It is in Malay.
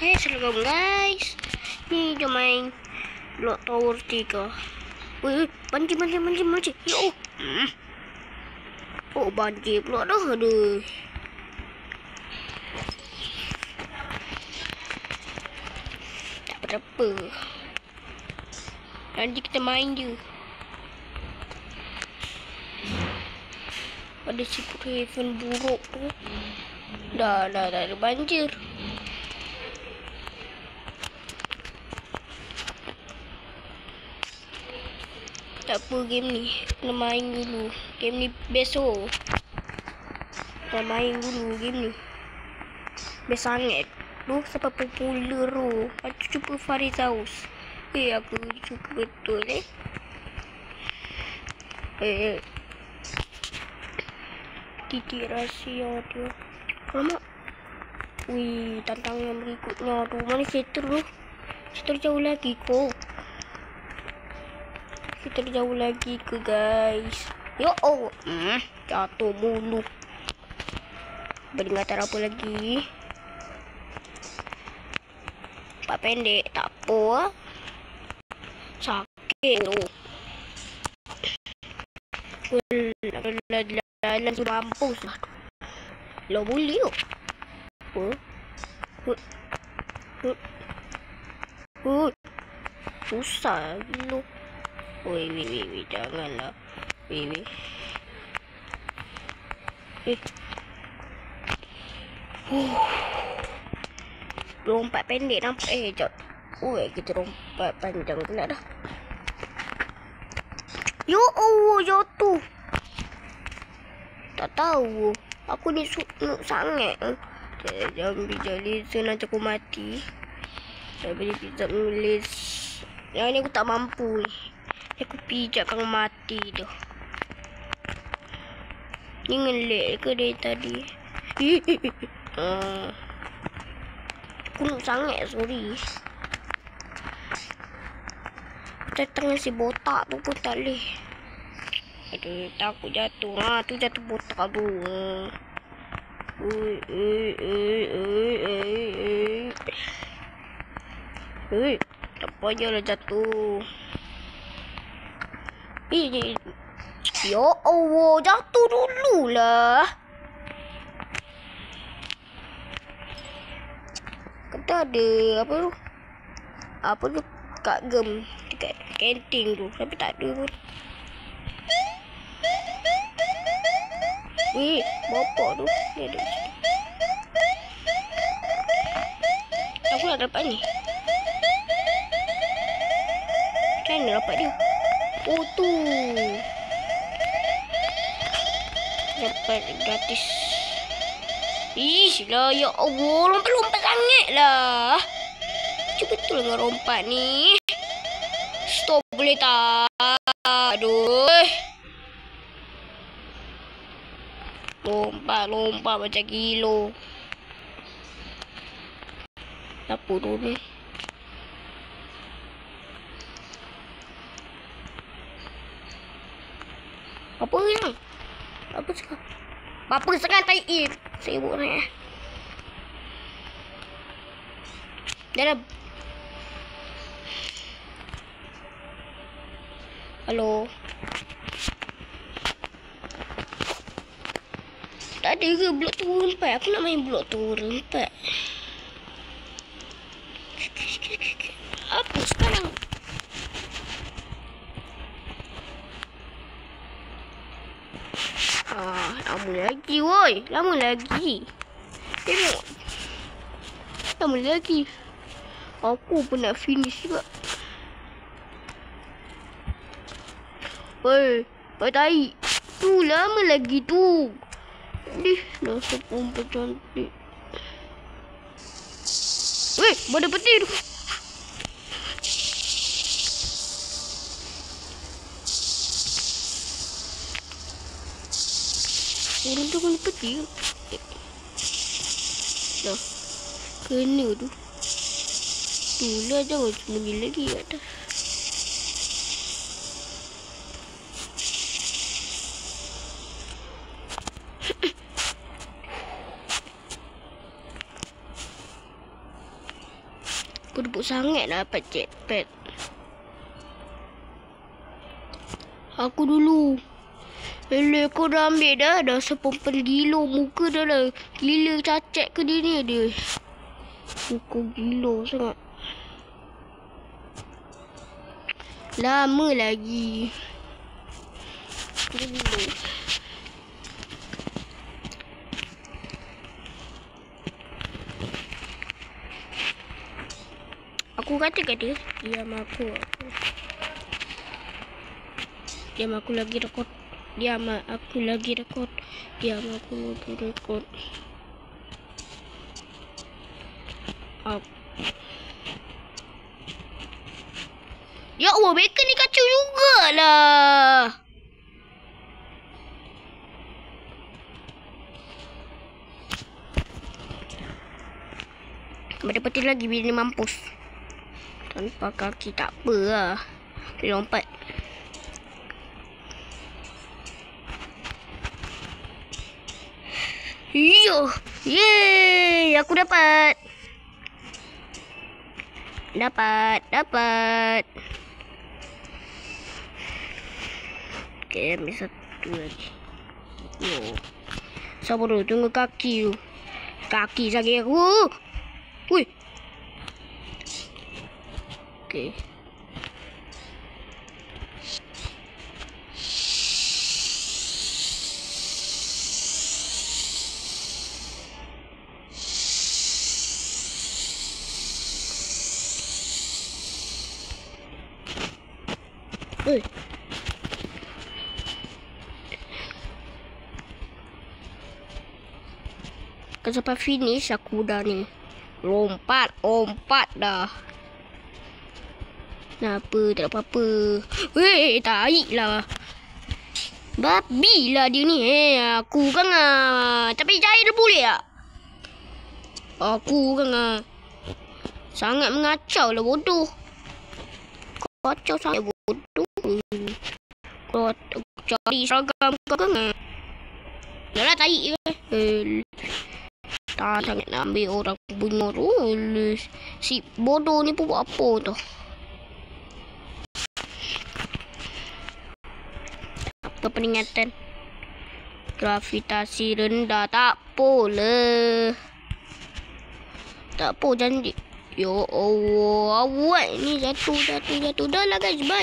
Hai, assalamualaikum guys. Ni jom main Block Tower 3. Wih, banjir. Ya oh. Oh, banjir pula dah. Aduh. Tak berapa. Nanti kita main je. Ada secret haven buruk tu. Dah ada banjir. Tak apa, game ni kena main dulu. Game ni besok kena main dulu game ni. Best sangat tu, sampai popular tu. Aku cuba Farizaus. Aku suka betul titik rahsia tu. Alamak. Wih, tantangan berikutnya tu. Mana settle tu? Settle jauh lagi kok. Kita jauh lagi ke guys. Yo oh. Jatuh mulu. Peringatan apa lagi? Pak pendek tak apa. Sakit tu. Jalan tu mampus lah. Lo boleh oh. Susah gila. Wih, janganlah. Wih. Lompat pendek nampak. Jap. Kita lompat panjang pula dah. Yo, jatuh. Tak tahu. Aku ni noob sangat. Jangan bijak laser nanti aku mati. Saya beli pijak nulis. Yang ni aku tak mampu ni. Aku pijak kau mati tu. Ni ngelag ke dari tadi? Aku noob sangat, sorry. Tangan si botak tu pun tak boleh. Aduh, takut jatuh. Tu jatuh botak tu. Tak payahlah jatuh. Ya Allah, jatuh dululah. Kata ada apa tu kat gem dekat kantin tu, tapi tak ada pun. Bapak tu dia ada. Aku nak dapat ni. Macam mana dapat dia? Oh tu. Dapat gratis. Lah ya Allah, lompat sangat lah. Cuba betul dengan rompat ni. Stop boleh tak? Aduh. Lompat macam kilo. Apa tu ni? Apa yang? Apa sekarang tai? Sibuk ni. Dah. Halo. Tak ada ke blok turun 4? Aku nak main blok turun 4. Apa sekarang? Lama lagi woi. Lama lagi. Tengok. Lama lagi. Aku pun nak finish juga. Woi, tai. Tu lama lagi tu. Dah sepumpa cantik. Weh, ada peti tu. Orang tu kena peti ke? Dah. Kena tu. Itulah jangan sembunyi lagi kat atas. Berebut sangat nak dapat jetpack. Aku dulu. Eleh, kau dah ambil dah. Dah sepempel gila. Muka dah lah. Gila cacat ke dia ni dia. Muka gila sangat. Lama lagi. Gila. Aku kata diam aku. Diam aku lagi rekod. Diam aku lagi rekod. Diam aku lagi rekod. Ya Allah, bacon ni kacau jugalah. Dapat lagi bila dia mampus. Tanpa kaki tak apa lah. Dia lompat. Yo, yeay, aku dapat. Dapat. Okay, ambil satu lagi. Yo. Sabar dulu, tunggu kaki tu. Kaki sakit aku. Hui. Okay. Oi. Kan sampai finish aku dah ni. Lompat dah. Kenapa? Tak apa-apa. Weh, tarik lah. Babi lah dia ni. Aku kan tapi jahil dia boleh tak? Aku kan sangat mengacau lah, bodoh. Kacau sangat bodoh. Kau cari seragam kau kan. Dah lah tarik ke. Tak sangat nak ambil orang punya tu. Si bodoh ni pun buat apa tu. Apa peringatan? Gravitasi rendah. Tak apalah. Tak apa janji. Ya Allah. Awak ni jatuh. Dah lah guys. Bye.